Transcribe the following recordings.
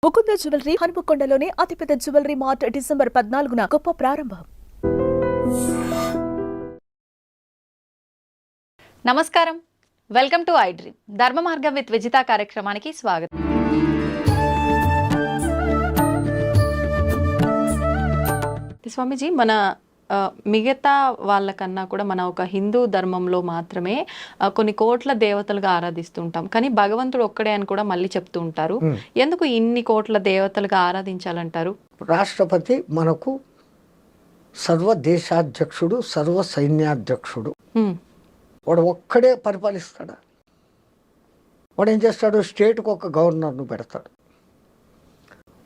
Mukunda jewellery హనుమకొండలోని అతిపెద్ద jewellery mart December 14న గొప్ప ప్రారంభం. నమస్కారం, వెల్కమ్ టు ఐ డ్రీమ్. ధర్మ మార్గం విత్ విజిత కార్యక్రమానికి స్వాగతం. స్వామీజీ, మన మిగతా వాళ్ళకన్నా కూడా మన ఒక హిందూ ధర్మంలో మాత్రమే కొన్ని కోట్ల దేవతలుగా ఆరాధిస్తుంటాం, కానీ భగవంతుడు ఒక్కడే అని కూడా మళ్ళీ చెప్తూ ఉంటారు. ఎందుకు ఇన్ని కోట్ల దేవతలుగా ఆరాధించాలంటారు? రాష్ట్రపతి మనకు సర్వ దేశాధ్యక్షుడు, సర్వ సైన్యాధ్యక్షుడు. వాడు ఒక్కడే పరిపాలిస్తాడా? వాడు ఏం చేస్తాడు? స్టేట్కి ఒక గవర్నర్ను పెడతాడు.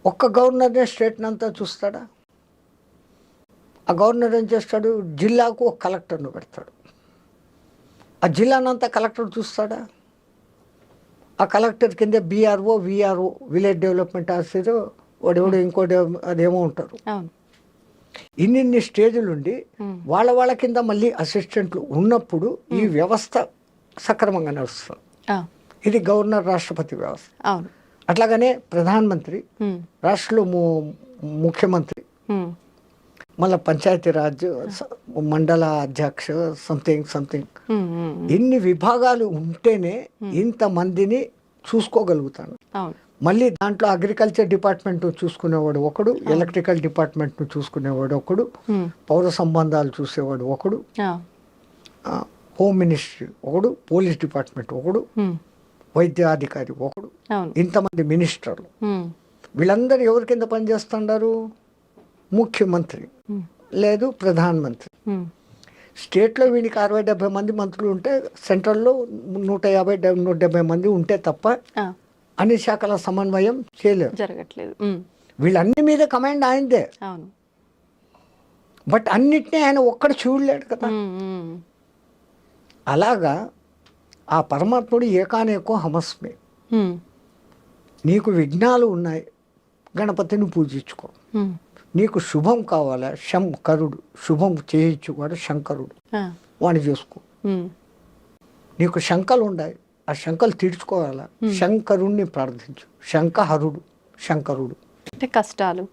ఒక్క గవర్నర్నే స్టేట్ని అంతా చూస్తాడా? ఆ గవర్నర్ ఏం చేస్తాడు? జిల్లాకు ఒక కలెక్టర్ను పెడతాడు. ఆ జిల్లానంతా కలెక్టర్ చూస్తాడా? ఆ కలెక్టర్ కింద BRO, VRO, village development officer, వాడెవడో ఇంకోటి అదేమో ఉంటారు. ఇన్ని స్టేజులు ఉండి వాళ్ళ కింద మళ్ళీ అసిస్టెంట్లు ఉన్నప్పుడు ఈ వ్యవస్థ సక్రమంగా నడుస్తుంది. ఇది గవర్నర్ రాష్ట్రపతి వ్యవస్థ. అట్లాగనే ప్రధానమంత్రి, రాష్ట్రంలో ముఖ్యమంత్రి, మళ్ళీ పంచాయతీరాజ్, మండల అధ్యక్ష, సంథింగ్ ఇన్ని విభాగాలు ఉంటేనే ఇంతమందిని చూసుకోగలుగుతాను. మళ్ళీ దాంట్లో అగ్రికల్చర్ డిపార్ట్మెంట్ చూసుకునేవాడు ఒకడు, ఎలక్ట్రికల్ డిపార్ట్మెంట్ చూసుకునేవాడు ఒకడు, పౌర సంబంధాలు చూసేవాడు ఒకడు, హోమ్ మినిస్ట్రీ ఒకడు, పోలీస్ డిపార్ట్మెంట్ ఒకడు, వైద్యాధికారి ఒకడు, ఇంతమంది మినిస్టర్లు. వీళ్ళందరూ ఎవరి కింద పనిచేస్తున్నారు? ముఖ్యమంత్రి లేదు ప్రధానమంత్రి. స్టేట్లో వీనికి 60-70 మంది మంత్రులు ఉంటే, సెంట్రల్లో 150-170 మంది ఉంటే తప్ప అన్ని శాఖల సమన్వయం జరగట్లేదు. వీళ్ళన్ని మీద కమాండ్ ఆయనదే. బట్ అన్నిటినీ ఆయన ఒక్కడు చూడలేడు కదా. అలాగా ఆ పరమాత్ముడు ఏకానేకో హమస్మే. నీకు విఘ్నాలు ఉన్నాయి, గణపతిని పూజించుకో. నీకు శుభం కావాలా, శంకరుడు శుభం చేయించుకోడు, శంకరుడు వాడిని చేసుకో. నీకు శంకలు ఉన్నాయి, ఆ శంకలు తీర్చుకోవాలా, శంకరుణ్ణి ప్రార్థించు. శంకరుడు అంటే కష్టాలు,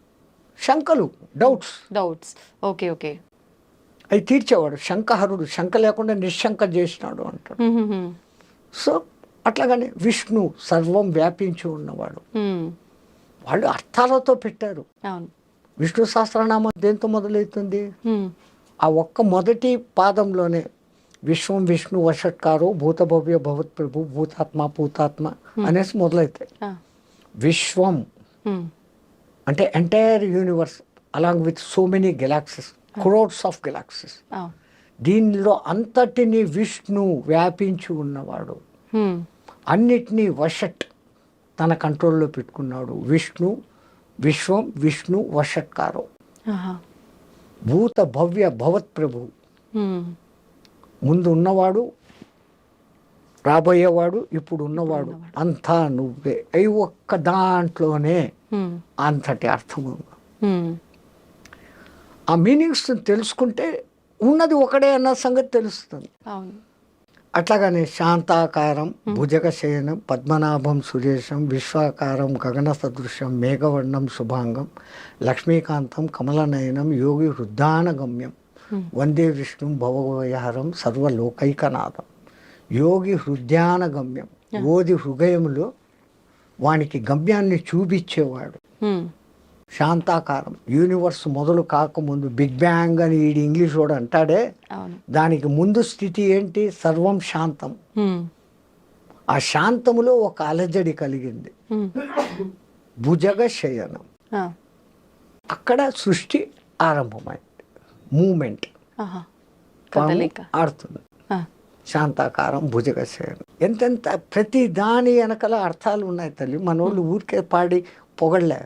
శంకలు, డౌట్స్ ఓకే అవి తీర్చేవాడు శంకహరుడు. శంక లేకుండా నిశ్శంక చేసినాడు అంటాడు. సో అట్లాగనే విష్ణు సర్వం వ్యాపించి ఉన్నవాడు. వాళ్ళు అర్థాలతో పెట్టారు. విష్ణు సహస్రనామం దేంతో మొదలవుతుంది? ఆ ఒక్క మొదటి పాదంలోనే విశ్వం విష్ణు వషట్కారో భూత భవ్య భవత్ ప్రభు భూతాత్మ అనేసి మొదలవుతాయి. విశ్వం అంటే entire universe along with so many galaxies, crores of galaxies. దీనిలో అంతటిని విష్ణు వ్యాపించి ఉన్నవాడు. అన్నిటినీ వషట్ తన కంట్రోల్లో పెట్టుకున్నాడు. విశ్వం విష్ణు వషట్కారో భూత భవ్య భవత్ ప్రభు. ముందు ఉన్నవాడు, రాబోయేవాడు, ఇప్పుడు ఉన్నవాడు, అంతా నువ్వే. అవి ఒక్క దాంట్లోనే అంతటి అర్థము. ఆ మీనింగ్స్ తెలుసుకుంటే ఉన్నది ఒకడే అన్న సంగతి తెలుస్తుంది. అట్లాగనే శాంతాకారం భుజగశయనం పద్మనాభం సురేశం విశ్వాకారం గగన సదృశం మేఘవర్ణం శుభాంగం లక్ష్మీకాంతం కమలనయనం యోగి హృద్యానగమ్యం వందే విష్ణు భవవయహరం సర్వలోకైకనాథం. యోగి హృదయానగమ్యం, ఓది హృదయంలో వానికి గమ్యాన్ని చూపించేవాడు. శాంతాకారం, యూనివర్స్ మొదలు కాకముందు బిగ్ బ్యాంగ్ అని ఈడు ఇంగ్లీష్ వాడు అంటాడే, దానికి ముందు స్థితి ఏంటి? సర్వం శాంతం. ఆ శాంతములో ఒక అలజడి కలిగింది, భుజగ శయనం. అక్కడ సృష్టి ఆరంభమైంది, మూమెంట్ ఆడుతుంది. శాంతాకారం భుజగ శయనం. ఎంతెంత ప్రతి దాని వెనకల అర్థాలు ఉన్నాయి తల్లి. మనోళ్ళు ఊరికే పాడి పొగళ్ళే.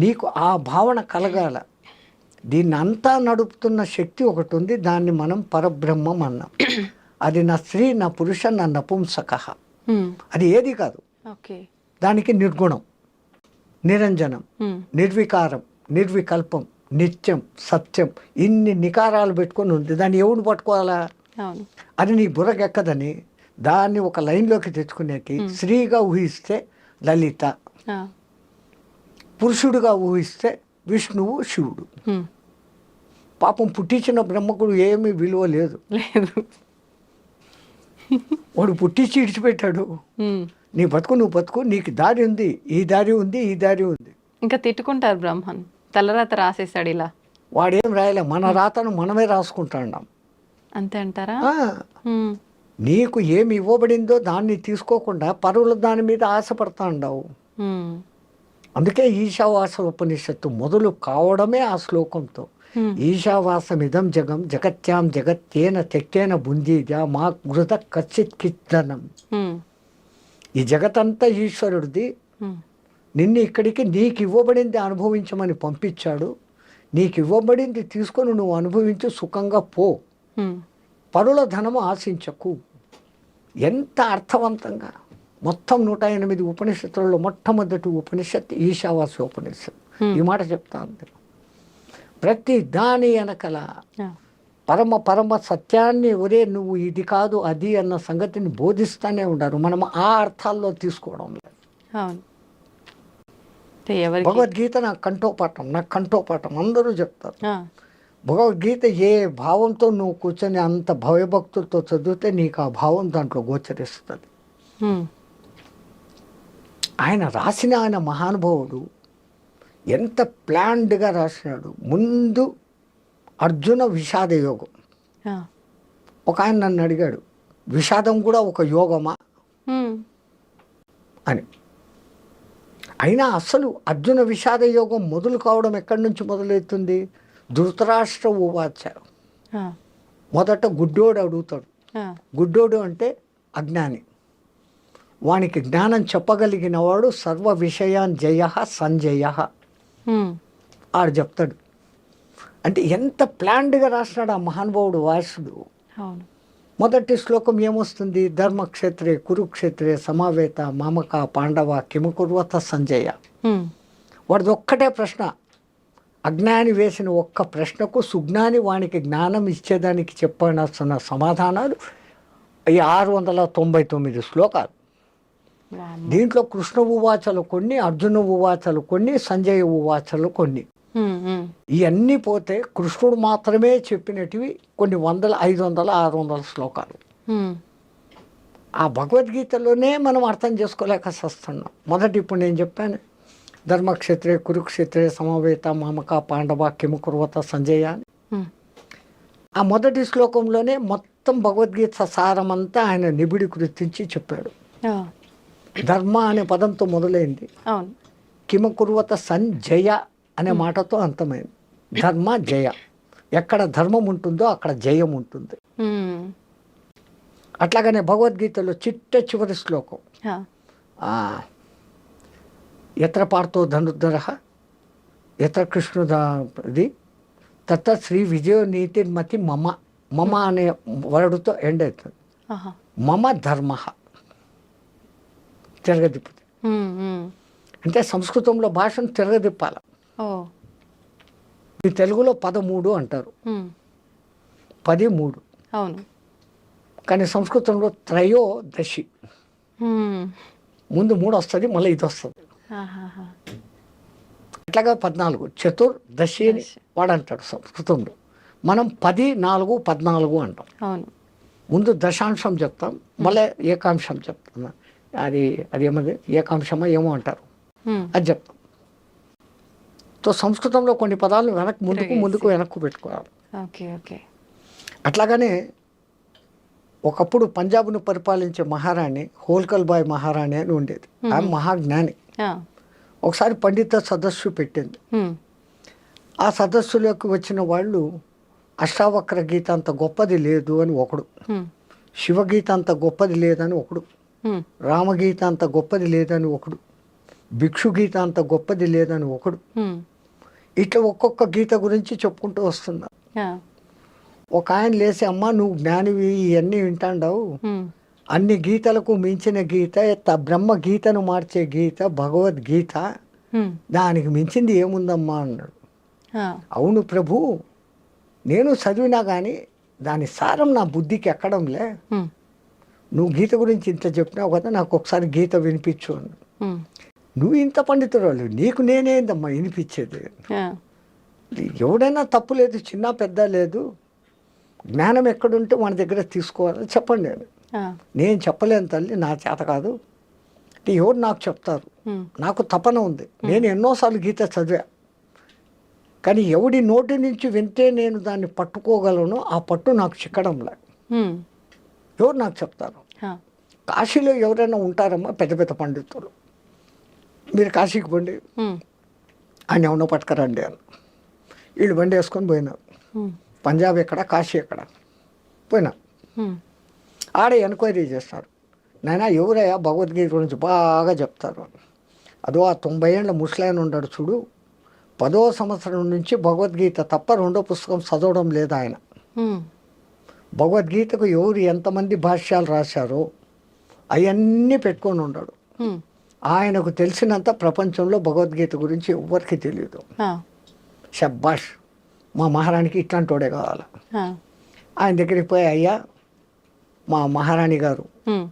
నీకు ఆ భావన కలగాల. దీన్ని అంతా నడుపుతున్న శక్తి ఒకటి ఉంది, దాన్ని మనం పరబ్రహ్మం అన్నాం. అది నా స్త్రీ, నా పురుష, నా నపుంసక. అది ఏది కాదు. దానికి నిర్గుణం, నిరంజనం, నిర్వికారం, నిర్వికల్పం, నిత్యం, సత్యం, ఇన్ని నికారాలు పెట్టుకొని ఉంది. దాన్ని ఎవడు పట్టుకోవాలా? అది నీ బుర్రకెక్కదని దాన్ని ఒక లైన్లోకి తెచ్చుకునేకి శ్రీగా ఊహిస్తే లలిత, పురుషుడుగా ఊహిస్తే విష్ణువు శివుడు. హ్మ్. పాపం పుట్టించిన బ్రహ్మకు ఏమీ విలువ లేదు. లేదు. వాడు పుట్టించి ఇడిచిపెట్టాడు. హ్మ్. నీ బతుకు నువ్వు బతుకు, నీకు దారి ఉంది, ఈ దారి ఉంది, ఈ దారి ఉంది. ఇంకా తిట్టుకుంటారు బ్రహ్మన్, తలరాత రాసేసాడు ఇలా. వాడేం రాయలే, మన రాతను మనమే రాసుకుంటాం. అంతే అంటారా? ఆ, నీకు ఏమి ఇవ్వబడిందో దాన్ని తీసుకోకుండా పరువుల దాని మీద ఆశపడతా ఉండవు. అందుకే ఈశావాస ఉపనిషత్తు మొదలు కావడమే ఆ శ్లోకంతో. ఈశావాసమిదం జగం జగత్యాం జగత్తేన తెక్కేన బుందీజ మా గృత కచ్చిత్ కిత్తనం. ఈ జగతంతా ఈశ్వరుడిది. నిన్ను ఇక్కడికి నీకు ఇవ్వబడింది అనుభవించమని పంపించాడు. నీకు ఇవ్వబడింది తీసుకొని నువ్వు అనుభవించు, సుఖంగా పో, పరుల ధనము ఆశించకు. ఎంత అర్థవంతంగా మొత్తం 108 ఉపనిషత్తులలో మొట్టమొదటి ఉపనిషత్తు ఈశావాస ఉపనిషత్తు. ఈ మాట చెప్తాను. ప్రతి దాని వెనకల పరమ పరమ సత్యాన్ని, ఒరే నువ్వు ఇది కాదు అది అన్న సంగతిని బోధిస్తూనే ఉన్నారు. మనం ఆ అర్థాల్లో తీసుకోవడం లేదు. భగవద్గీత నాకు కంఠోపాఠం అందరూ చెప్తారు. భగవద్గీత ఏ భావంతో నువ్వు కూర్చొని అంత భయభక్తులతో చదివితే నీకు ఆ భావం దాంట్లో గోచరిస్తుంది. ఆయన రాసిన ఆయన మహానుభావుడు ఎంత ప్లాన్డ్గా రాసినాడు. ముందు అర్జున విషాద యోగం. ఒక ఆయన నన్ను అడిగాడు, విషాదం కూడా ఒక యోగమా అని. అయినా అసలు అర్జున విషాద యోగం మొదలు కావడం ఎక్కడి నుంచి మొదలవుతుంది? ధృతరాష్ట్ర ఉవాచ. మొదట గుడ్డోడు అడుగుతాడు. గుడ్డోడు అంటే అజ్ఞాని. వానికి జ్ఞానం చెప్పగలిగిన వాడు సర్వ విషయాన్ జయ సంజయ ఆడు చెప్తాడు. అంటే ఎంత ప్లాన్డ్గా రాసినాడు ఆ మహానుభావుడు వాసుడు. మొదటి శ్లోకం ఏమొస్తుంది? ధర్మక్షేత్రే కురుక్షేత్రే సమావేత మామక పాండవ కిమకుర్వత సంజయ. వాడిది ఒక్కటే ప్రశ్న. అజ్ఞాని వేసిన ఒక్క ప్రశ్నకు సుజ్ఞాని వానికి జ్ఞానం ఇచ్చేదానికి చెప్పాల్సిన సమాధానాలు ఈ 699 శ్లోకాలు. దీంట్లో కృష్ణ ఉవాచలు కొన్ని, అర్జున ఉవాచలు కొన్ని, సంజయ ఉవాచలు కొన్ని. ఇవన్నీ పోతే కృష్ణుడు మాత్రమే చెప్పినటివి కొన్ని 100, 500, 600 శ్లోకాలు. ఆ భగవద్గీతలోనే మనం అర్థం చేసుకోలేక వస్తున్నాం. మొదటి ఇప్పుడు నేను చెప్పాను, ధర్మక్షేత్రే కురుక్షేత్రే సమవేత మామక పాండవ కిమకుర్వత సంజయ అని. ఆ మొదటి శ్లోకంలోనే మొత్తం భగవద్గీత సారమంతా ఆయన నిబిడి గుర్తించి చెప్పాడు. ధర్మ అనే పదంతో మొదలైంది, కిమకుర్వత సంజయ అనే మాటతో అంతమైంది. ధర్మ జయ. ఎక్కడ ధర్మం ఉంటుందో అక్కడ జయం ఉంటుంది. అట్లాగనే భగవద్గీతలో చిట్ట చివరి శ్లోకం, ఎత్ర పార్థో ధనుర్ధర ఎత్ర కృష్ణుది తత్త శ్రీ విజయ నీతిర్మతి మమ. మమ అనే వర్డ్తో ఎండ్ అవుతుంది. మమ ధర్మ తిరగదిప్పుతుంది. అంటే సంస్కృతంలో భాషను తిరగదిప్పాల. ఈ తెలుగులో 13 అంటారు, 13. కానీ సంస్కృతంలో త్రయోదశి. ముందు 3 వస్తుంది, మళ్ళీ ఇది వస్తుంది. అట్లాగా 14 చతుర్దశి అని వాడు అంటాడు సంస్కృతంలో. మనం 10, 4, 14 అంటాం. ముందు దశాంశం చెప్తాం, మళ్ళీ ఏకాంశం చెప్తాం. అది ఏమది ఏకాంశమా ఏమో అంటారు, అది చెప్తాం. తో సంస్కృతంలో కొన్ని పదాలు ముందుకు వెనక్కు పెట్టుకోవాలి. అట్లాగనే ఒకప్పుడు పంజాబ్ను పరిపాలించే మహారాణి హోల్కల్ బాయ్ మహారాణి అని ఉండేది. ఆమె మహాజ్ఞాని. ఒకసారి పండిత సదస్సు పెట్టింది. ఆ సదస్సులోకి వచ్చిన వాళ్ళు అష్టావక్ర గీత అంత గొప్పది లేదు అని ఒకడు, శివగీత అంత గొప్పది లేదని ఒకడు, రామగీత అంత గొప్పది లేదని ఒకడు, భిక్షు గీత అంత గొప్పది లేదని ఒకడు. ఇట్లా ఒక్కొక్క గీత గురించి చెప్పుకుంటూ వస్తున్నారు. ఒక ఆయన లేసి, అమ్మ నువ్వు జ్ఞానివి, ఇవన్నీ వింటాండావు, అన్ని గీతలకు మించిన గీత, బ్రహ్మ గీతను మార్చే గీత భగవద్గీత, దానికి మించింది ఏముందమ్మా అన్నాడు. అవును ప్రభు, నేను చదివినా కానీ దాని సారం నా బుద్ధికి ఎక్కడంలే. నువ్వు గీత గురించి ఇంత చెప్పినావు కదా, నాకు ఒకసారి గీత వినిపించు అన్నాడు. నువ్వు ఇంత పండితురాలు, నీకు నేనేందమ్మా వినిపించేది? ఆ, ఎవడైనా తప్పు లేదు, చిన్న పెద్ద లేదు, జ్ఞానం ఎక్కడుంటే మన దగ్గర తీసుకోవాలని చెప్పండి అని. ఆ, నేను చెప్పలేను తల్లి, నా చేత కాదు, అంటే ఎవరు నాకు చెప్తారు? నాకు తపన ఉంది, నేను ఎన్నోసార్లు గీత చదివా, కానీ ఎవడి నోటి నుంచి వింటే నేను దాన్ని పట్టుకోగలను, ఆ పట్టు నాకు చిక్కడంలే. ఉమ్, ఎవరు నాకు చెప్తారు? ఆ, కాశీలో ఎవరైనా ఉంటారమ్మా పెద్ద పెద్ద పండితులు, మీరు కాశీకి పోండి, ఉమ్, ఆయన ఎవరినో పట్టుకరండి అని. వీళ్ళు బండి వేసుకొని పోయినారు. ఉమ్, పంజాబ్ ఎక్కడ, కాశీ ఎక్కడ పోయినా, ఉమ్, ఆడే ఎంక్వైరీ చేస్తారు. నాయన ఎవరయ్యా భగవద్గీత గురించి బాగా చెప్తారు? అదో ఆ 90 ఏళ్ళ ముసలాయన ఉన్నాడు చూడు, 10వ సంవత్సరం నుంచి భగవద్గీత తప్ప రెండో పుస్తకం చదవడం లేదు ఆయన. ఉమ్, భగవద్గీతకు ఎవరు ఎంతమంది భాష్యాలు రాశారో అవన్నీ పెట్టుకొని ఉన్నాడు. ఉమ్, ఆయనకు తెలిసినంత ప్రపంచంలో భగవద్గీత గురించి ఎవరికి తెలియదు. ఆ, షబ్బాష్, మా మహారాణికి ఇట్లాంటి వాడే కావాలి. ఆ, ఆయన దగ్గరికి పోయి, అయ్యా మా మహారాణి గారు ఉమ్,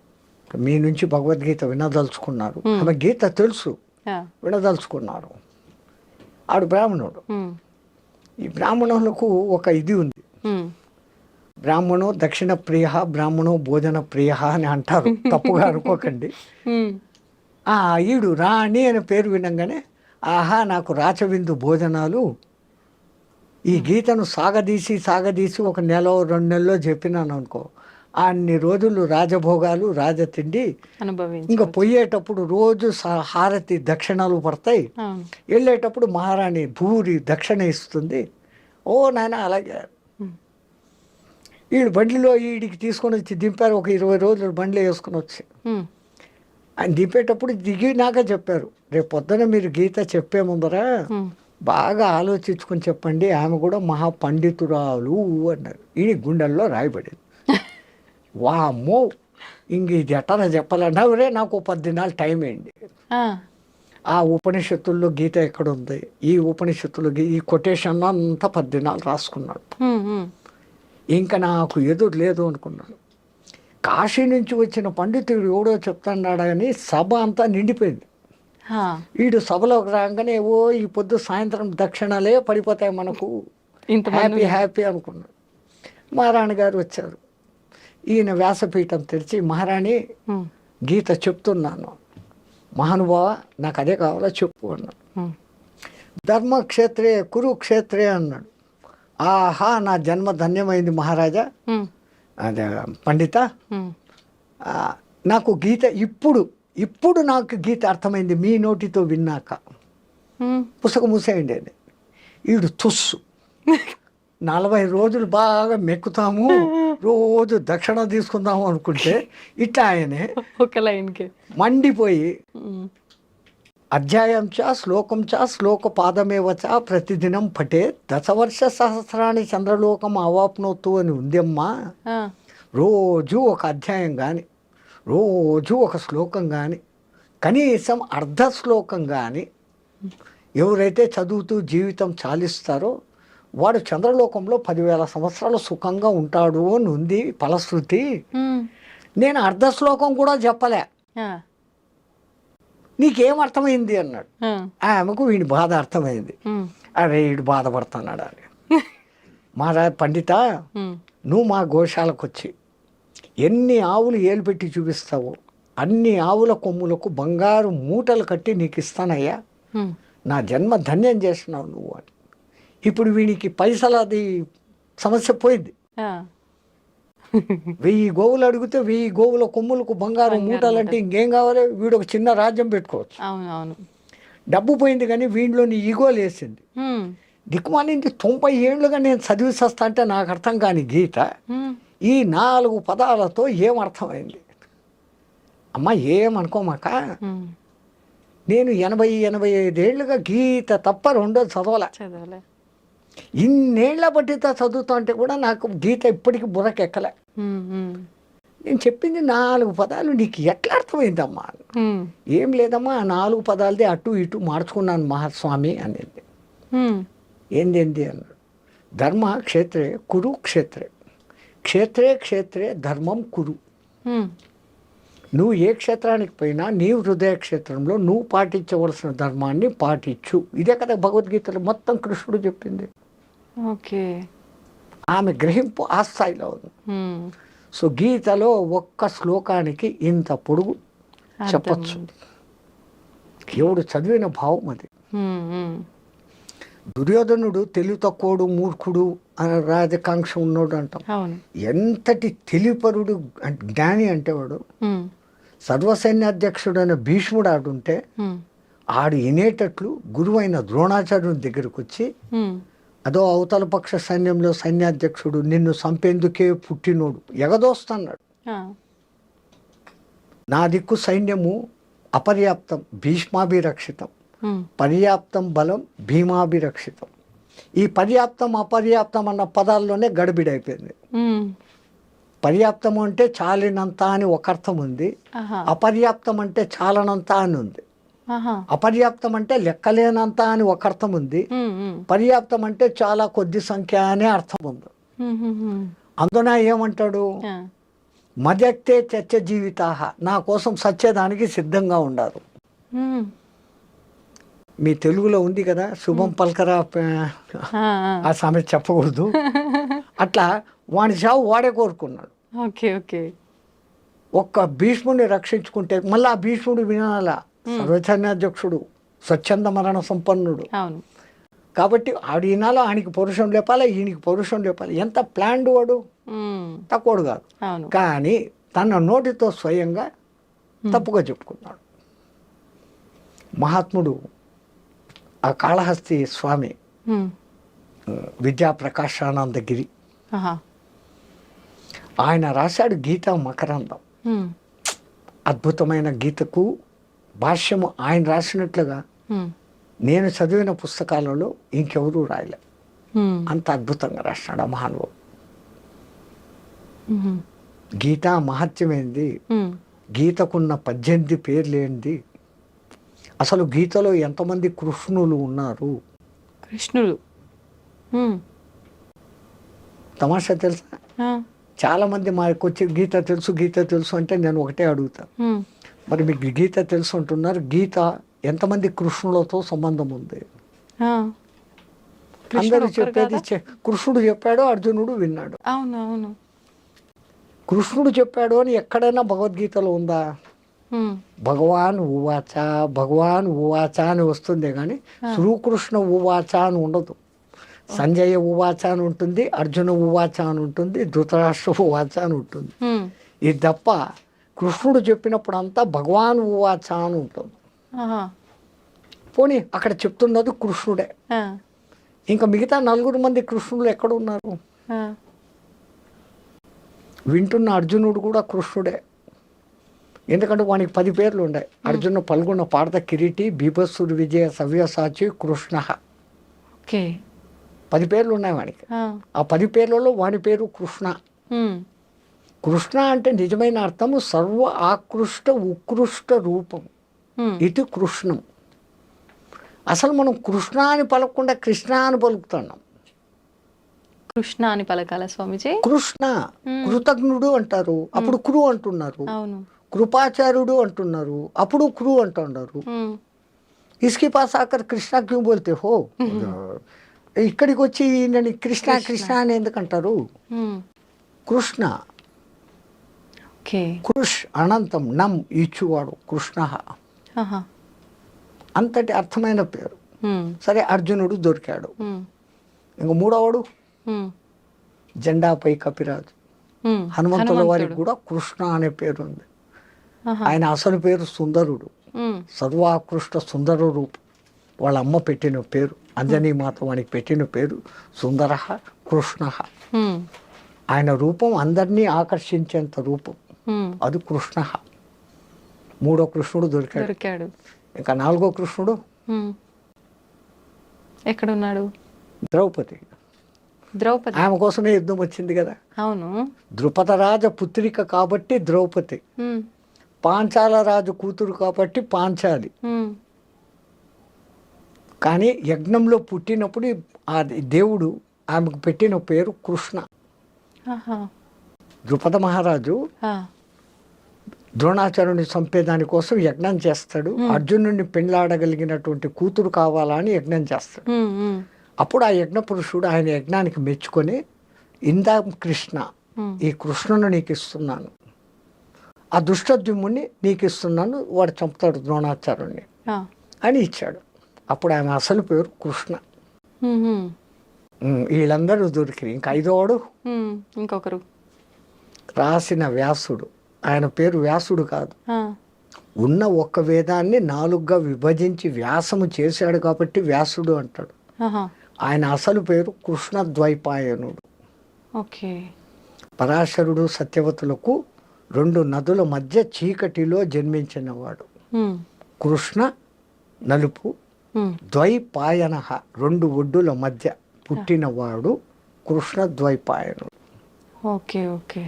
మీ నుంచి భగవద్గీత వినదలుచుకున్నారు, ఆమె గీత తెలుసు, ఆ, వినదలుచుకున్నారు. ఆడు బ్రాహ్మణుడు. ఉమ్, ఈ బ్రాహ్మణులకు ఒక ఇది ఉంది, ఉమ్, బ్రాహ్మణో దక్షిణ ప్రియ, బ్రాహ్మణో భోజన ప్రియ అని అంటారు, తప్పుగా అనుకోకండి. ఉమ్, ఈడు రాణి అనే పేరు వినంగానే, ఆహా నాకు రాచవిందు భోజనాలు, ఈ గీతను సాగదీసి ఒక నెల 2 నెలల్లో చెప్పినాను అనుకో, అన్ని రోజులు రాజభోగాలు రాజతిండి, అనుభవించు. ఇంకా పోయేటప్పుడు రోజు హారతి దక్షిణాలు పడతాయి, అవును. వెళ్ళేటప్పుడు మహారాణి భూరి దక్షిణ ఇస్తుంది. ఓ నాయన అలాగే. వీడు బండిలో వీడికి తీసుకొని వచ్చి దింపారు, ఒక 20 రోజులు బండిలో వేసుకొని వచ్చి. ఉమ్, ఆయన దింపేటప్పుడు దిగినాక చెప్పారు, రేపు పొద్దున మీరు గీత చెప్పే ముందర ఉమ్, బాగా ఆలోచించుకొని చెప్పండి, ఆమె కూడా మహా పండితురాలు అన్నారు. ఈ గుండెల్లో రాయబడింది. వామ్మో, ఇంక ఇది ఎట్టరా చెప్పాలన్నా, రే నాకు 10 దినాలు టైం అయింది. ఆ, ఆ ఉపనిషత్తుల్లో గీత ఎక్కడుంది, ఈ ఉపనిషత్తులు ఈ కొటేషన్ అంతా 10 దినాలు రాసుకున్నాడు. ఉమ్, ఉమ్, ఇంకా నాకు ఎదురు లేదు అనుకున్నాడు. కాశీ నుంచి వచ్చిన పండితుడు ఎవడో చెప్తున్నాడు అని సభ అంతా నిండిపోయింది. ఆ, వీడు సభలోకి రాగానే ఓ ఈ పొద్దు సాయంత్రం దక్షిణాలే పడిపోతాయి మనకు, ఇంతమంది హ్యాపీ అనుకున్నాడు. మహారాణి గారు వచ్చారు. ఈయన వ్యాసపీఠం తెరిచి, మహారాణి ఉమ్, గీత చెప్తున్నాను, మహానుభావ నాకు అదే కావాలో చెప్పు అన్నాడు. ఉమ్, ధర్మక్షేత్రే కురుక్షేత్రే అన్నాడు. ఆహా నా జన్మ ధన్యమైంది మహారాజా, ఉమ్, అదే పండిత, ఉమ్, నాకు గీత ఇప్పుడు నాకు గీత అర్థమైంది మీ నోటితో విన్నాక. ఉమ్, పుస్తకం మూసేయండి అని. వీడు తుస్సు 40 రోజులు బాగా మెక్కుతాము, రోజు దక్షిణ తీసుకుందాము అనుకుంటే ఇట్లా ఆయనే ఒక లైన్కి మండిపోయి, ఉమ్, అధ్యాయం చ శ్లోకం చ శ్లోక పాదమేవ చ ప్రతిదినం పటే దశవర్ష సహస్రాన్ని చంద్రలోకం అవాప్నోతు అని ఉందమ్మా. ఆ, రోజు ఒక అధ్యాయం కానీ, రోజు ఒక శ్లోకం కానీ, కనీసం అర్ధ శ్లోకం కానీ ఎవరైతే చదువుతూ జీవితం చాలిస్తారో వాడు చంద్రలోకంలో 10,000 సంవత్సరాలు సుఖంగా ఉంటాడు అని ఉంది ఫలశ్రుతి. ఉమ్, నేను అర్ధ శ్లోకం కూడా చెప్పలే, ఆ, నీకేం అర్థమైంది అన్నాడు. ఆ, ఆమెకు వీడి బాధ అర్థమైంది. ఉమ్, అరే వీడు బాధపడుతున్నాడు అని. మహారాజ్ పండిత, ఉమ్, నువ్వు మా గోశాలకు వచ్చి ఎన్ని ఆవులు ఏలు పెట్టి చూపిస్తావో అన్ని ఆవుల కొమ్ములకు బంగారు మూటలు కట్టి నీకు ఇస్తానయ్యా, ఉమ్, నా జన్మ ధన్యం చేస్తున్నావు నువ్వు అని. ఇప్పుడు వీనికి పైసలది సమస్య పోయింది. ఆ, 1000 గోవులు అడిగితే 1000 గోవుల కొమ్ములకు బంగారు మూటలు అంటే ఇంకేం కావాలి, వీడు ఒక చిన్న రాజ్యం పెట్టుకోవచ్చు. అవును, అవును. డబ్బు పోయింది కానీ వీడిలోని ఈగో లేసింది. ఉమ్, దిక్కుమాలింది 90 ఏళ్ళుగా నేను చదివి వస్తా అంటే నాకు అర్థం కాని గీత ఉమ్, ఈ 4 పదాలతో ఏం అర్థమైంది. అమ్మ ఏమనుకోమాక, ఉమ్, నేను 80-85 ఏళ్ళుగా గీత తప్ప రెండోది చదవలే. చదవలే. ఇన్నేళ్ల బట్టితో చదువుతా అంటే కూడా నాకు గీత ఇప్పటికీ బుర్రకెక్కలే. ఉమ్, ఉమ్, నేను చెప్పింది 4 పదాలు నీకు ఎట్లా అర్థమైందమ్మా? ఉమ్, ఏం లేదమ్మా, ఆ 4 పదాలదే అటు ఇటు మార్చుకున్నాను మహాస్వామి అనేది. ఉమ్, ఏంది అన్నాడు. ధర్మ క్షేత్రే కురు క్షేత్రే, క్షేత్రే క్షేత్రే ధర్మం కురు. ఉమ్, నువ్వు ఏ క్షేత్రానికి పోయినా నీ హృదయ క్షేత్రంలో నువ్వు పాటించవలసిన ధర్మాన్ని పాటించు. ఇదే కదా భగవద్గీతలో మొత్తం కృష్ణుడు చెప్పింది. ఓకే. ఆమె గ్రహింపు ఆ స్థాయిలో ఉంది. సో గీతలో ఒక్క శ్లోకానికి ఇంత పొడుగు చెప్పచ్చు. ఎవడు చదివిన భావం అది. దుర్యోధనుడు తెలివి తక్కువడు, మూర్ఖుడు అని రాజకాంక్ష ఉన్నోడు అంటాం. ఎంతటి తెలివిపరుడు జ్ఞాని అంటే వాడు. సర్వసైన్యాధ్యక్షుడైన భీష్ముడు ఆడుంటే ఆడు వినేటట్లు గురువైన ద్రోణాచార్యుని దగ్గరకు వచ్చి, అదో అవతల పక్ష సైన్యంలో సైన్యాధ్యక్షుడు నిన్ను చంపేందుకే పుట్టినోడు ఎగదోస్తున్నాడు. నా దిక్కు సైన్యము అపర్యాప్తం భీష్మాభిరక్షితం, పర్యాప్తం బలం భీమాభిరక్షితం. ఈ పర్యాప్తం అపర్యాప్తం అన్న పదాల్లోనే గడిబిడైపోయింది. పర్యాప్తం అంటే చాలినంత అని ఒక అర్థం ఉంది, అపర్యాప్తం అంటే చాలనంత అని ఉంది. అపర్యాప్తం అంటే లెక్కలేనంత అని ఒక అర్థం ఉంది, పర్యాప్తం అంటే చాలా కొద్ది సంఖ్య అనే అర్థం ఉంది. అందున ఏమంటాడు, మదక్తే చచ్చ జీవితాహ, నా కోసం సచ్చేదానికి సిద్ధంగా ఉండారు. మీ తెలుగులో ఉంది కదా, శుభం పల్కరా, ఆ సామెత చెప్పకూడదు. అట్లా వాడి చావు వాడే కోరుకున్నాడు. ఒక్క భీష్ముడిని రక్షించుకుంటే మళ్ళీ ఆ భీష్ముడు వినాల, సర్వసైన్యాధ్యక్షుడు, స్వచ్ఛంద మరణ సంపన్నుడు. కాబట్టి ఆడు ఈనాలో ఆయనకి పౌరుషం లేపాలి, ఈయనకి పౌరుషం లేపాలి. ఎంత ప్లాన్డ్ వాడు, తక్కువడు కాదు. కానీ తన నోటితో స్వయంగా తప్పుగా చెప్పుకున్నాడు. మహాత్ముడు ఆ కాళహస్తి స్వామి విద్యాప్రకాశానందగిరి, ఆయన రాశాడు గీతా మకరందం. అద్భుతమైన గీతకు భాష్యము ఆయన రాసినట్లుగా నేను చదివిన పుస్తకాలలో ఇంకెవరూ రాయలే. అంత అద్భుతంగా రాసినాడు ఆ మహానుభావుడు. గీతా మహత్యమైంది, గీతకున్న 18 పేర్లేంది, అసలు గీతలో ఎంతమంది కృష్ణులు ఉన్నారు. కృష్ణులు తమాషా తెలుసా, చాలా మంది మాకు వచ్చి గీత తెలుసు గీత తెలుసు అంటే నేను ఒకటే అడుగుతాను, మరి మీకు గీత తెలుసు అంటున్నారు, గీత ఎంతమంది కృష్ణులతో సంబంధం ఉంది? అందరూ చెప్పేది కృష్ణుడు చెప్పాడు, అర్జునుడు విన్నాడు. కృష్ణుడు చెప్పాడు అని ఎక్కడైనా భగవద్గీతలో ఉందా? భగవాన్ ఉవాచ, భగవాన్ ఉవాచ అని వస్తుంది కానీ శ్రీకృష్ణ ఉవాచ అని ఉండదు. సంజయ ఉవాచ అని ఉంటుంది, అర్జున ఉవాచ అని ఉంటుంది, ధృతరాష్ట్ర ఉవాచ అని ఉంటుంది. ఇది తప్ప కృష్ణుడు చెప్పినప్పుడు అంతా భగవాన్ ఉవాచ అని ఉంటుంది. పోనీ అక్కడ చెప్తున్నది కృష్ణుడే. ఇంకా మిగతా 4 మంది కృష్ణులు ఎక్కడ ఉన్నారు? వింటున్న అర్జునుడు కూడా కృష్ణుడే. ఎందుకంటే వానికి 10 పేర్లు ఉన్నాయి. అర్జున పల్గొన్న పార్థ కిరీటి భీభత్సుడు విజయ సవ్యసాచి కృష్ణ, 10 పేర్లు ఉన్నాయి వానికి. ఆ 10 పేర్లలో వాని పేరు కృష్ణ. కృష్ణ అంటే నిజమైన అర్థము సర్వ ఆకృష్ట ఉత్కృష్ట రూపం, ఇది కృష్ణం. అసలు మనం కృష్ణ అని పలకకుండా కృష్ణ అని పలుకుతున్నాం. కృష్ణ అని పలకాల స్వామిజీ? కృష్ణ కృతజ్ఞుడు అంటారు, అప్పుడు క్రు అంటున్నారు. కృపాచార్యుడు అంటున్నారు, అప్పుడు క్రు అంటున్నారు. ఇస్కి పాస్ ఆకర్ కృష్ణ క్యూ బోల్తే హో, ఇక్కడికి వచ్చి నేను కృష్ణ కృష్ణ అని ఎందుకంటారు? కృష్ణ, కృష్ అనంతం, నం ఇచ్చువాడు కృష్ణ, అంతటి అర్థమైన పేరు. సరే అర్జునుడు దొరికాడు. ఇంక 3వవాడు జెండాపై కపిరాజు, హనుమంతుల వారికి కూడా కృష్ణ అనే పేరు ఉంది. ఆయన అసలు పేరు సుందరుడు, సర్వాకృష్ట సుందర రూపం. వాళ్ళ అమ్మ పెట్టిన పేరు, అంజనీ మాత వానికి పెట్టిన పేరు సుందర కృష్ణ. ఆయన రూపం అందరినీ ఆకర్షించేంత రూపం, అది కృష్ణ. 3వ కృష్ణుడు దొరికాడు. ఇంకా 4వ కృష్ణుడు ఎక్కడున్నాడు? ద్రౌపది. ఆమె కోసమే యుద్ధం వచ్చింది కదా. అవును. ద్రుపద రాజ పుత్రిక కాబట్టి ద్రౌపది, పాంచాల రాజు కూతురు కాబట్టి పాంచాలి. కానీ యజ్ఞంలో పుట్టినప్పుడు ఆ దేవుడు ఆమెకు పెట్టిన పేరు కృష్ణ. ద్రుపద మహారాజు ద్రోణాచార్యుని చంపేదాని కోసం యజ్ఞం చేస్తాడు. అర్జునుడిని పెండ్లాడగలిగినటువంటి కూతురు కావాలని యజ్ఞం చేస్తాడు. అప్పుడు ఆ యజ్ఞ పురుషుడు ఆయన యజ్ఞానికి మెచ్చుకొని, ఇందా కృష్ణ, ఈ కృష్ణుని నీకు ఇస్తున్నాను, ఆ దుష్టద్యుమ్ముని నీకు ఇస్తున్నాను, వాడు చంపుతాడు ద్రోణాచార్యుని అని ఇచ్చాడు. అప్పుడు ఆమె అసలు పేరు కృష్ణ. వీళ్ళందరూ దొరికిరి. ఇంకా ఐదోడు ఇంకొకరు రాసిన వ్యాసుడు. ఆయన పేరు వ్యాసుడు కాదు, ఉన్న ఒక్క వేదాన్ని 4గా విభజించి వ్యాసము చేశాడు కాబట్టి వ్యాసుడు అంటాడు. ఆయన అసలు పేరు కృష్ణద్వైపాయనుడు. ఓకే. పరాశరుడు సత్యవతులకు 2 నదుల మధ్య చీకటిలో జన్మించినవాడు. కృష్ణ నలుపు, ద్వైపాయన 2 ఒడ్డుల మధ్య పుట్టినవాడు కృష్ణద్వైపాయనుడు. Okay okay.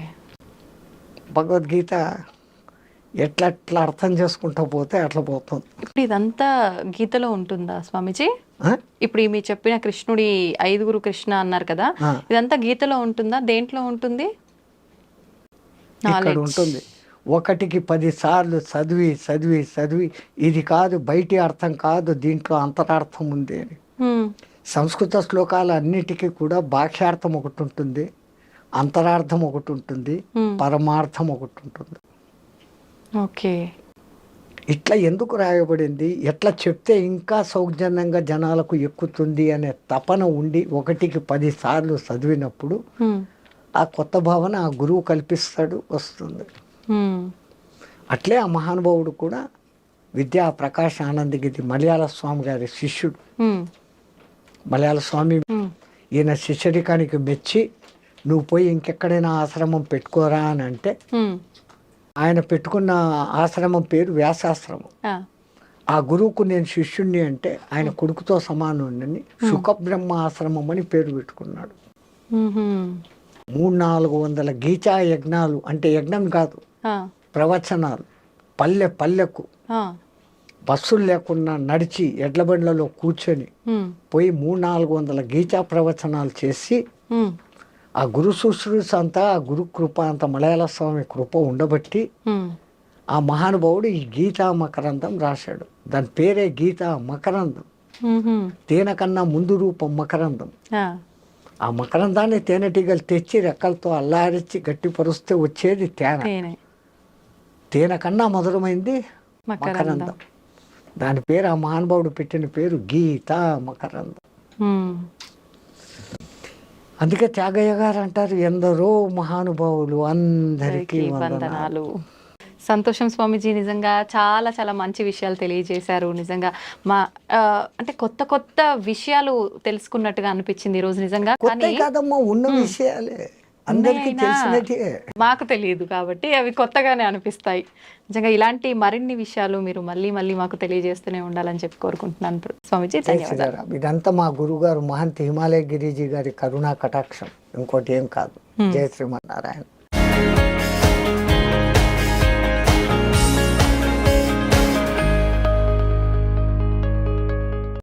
భగవద్గీత ఎట్లా అర్థం చేసుకుంటూ పోతే అట్లా పోతుంది. ఇప్పుడు ఇదంతా గీతలో ఉంటుందా స్వామీజీ? ఇప్పుడు మీరు చెప్పిన కృష్ణుడి 5గురు కృష్ణ అన్నారు కదా, ఇదంతా గీతలో ఉంటుందా? దేంట్లో ఉంటుంది? ఇక్కడ ఉంటుంది. 1కి 10 సార్లు చదివి చదివి చదివి ఇది కాదు, బయటి అర్థం కాదు, దీంట్లో అంతరార్థం ఉంది అని. సంస్కృత శ్లోకాలు అన్నిటికీ కూడా భాష్యార్థం ఒకటి ఉంటుంది, అంతరార్థం ఒకటి ఉంటుంది, పరమార్థం ఒకటి ఉంటుంది. ఓకే. ఇట్లా ఎందుకు రాయబడింది, ఎట్లా చెప్తే ఇంకా సౌజన్యంగా జనాలకు ఎక్కుతుంది అనే తపన ఉండి 1కి 10 సార్లు చదివినప్పుడు ఆ కొత్త భావన ఆ గురువు కల్పిస్తాడు, వస్తుంది. అట్లే ఆ మహానుభావుడు కూడా విద్యా ప్రకాశ్ ఆనందగిరి మలయాళ స్వామి గారి శిష్యుడు. మలయాళ స్వామి ఈయన శిష్యరికానికి మెచ్చి, నువ్వు పోయి ఇంకెక్కడైనా ఆశ్రమం పెట్టుకోరా అని అంటే, ఆయన పెట్టుకున్న ఆశ్రమం పేరు వ్యాసాశ్రమం. ఆ గురువుకు నేను శిష్యుణ్ణి అంటే ఆయన కొడుకుతో సమానుండని సుఖబ్రహ్మ ఆశ్రమం అని పేరు పెట్టుకున్నాడు. 300-400 గీతా యజ్ఞాలు, అంటే యజ్ఞం కాదు, ప్రవచనాలు, పల్లె పల్లెకు బస్సులు లేకుండా నడిచి ఎడ్ల బండ్లలో కూర్చొని పోయి 300-400 గీతా ప్రవచనాలు చేసి, ఆ గురు శుశ్రూష అంతా ఆ గురు కృప అంత మలయాళ స్వామి కృప ఉండబట్టి ఆ మహానుభావుడు ఈ గీతా మకరందం రాశాడు. దాని పేరే గీతా మకరందం. తేనె కన్నా ముందు రూపం మకరందం. ఆ మకరందాన్ని తేనెటీగలు తెచ్చి రెక్కలతో అల్లారించి గట్టిపరుస్తే వచ్చేది తేనె. తేనె కన్నా మధురమైంది మకరందం. దాని పేరు ఆ మహానుభావుడు పెట్టిన పేరు గీతా మకరందం. అందుకే త్యాగయ్య గారు అంటారు, ఎందరో మహానుభావులు అందరికీ వందనాలు. సంతోషం స్వామీజీ, నిజంగా చాలా చాలా మంచి విషయాలు తెలియజేశారు. నిజంగా మా అంటే కొత్త కొత్త విషయాలు తెలుసుకున్నట్టుగా అనిపించింది ఈరోజు నిజంగా. కానీ కాదమ్మా, ఉన్న విషయాలే అందరికీ తెలిసినట్టే, మాకు తెలియదు కాబట్టి అవి కొత్తగానే అనిపిస్తాయి. నిజంగా ఇలాంటి మరిన్ని విషయాలు మీరు మళ్ళీ మళ్ళీ మాకు తెలియజేస్తూనే ఉండాలని చెప్పి కోరుకుంటున్నాను స్వామీజీ. ధన్యవాదాలు. ఇదంతా మా గురువు గారు మహంత్ హిమాలయ గిరిజీ గారి కరుణా కటాక్షం, ఇంకోటి ఏం కాదు. జయ శ్రీమన్నారాయణ.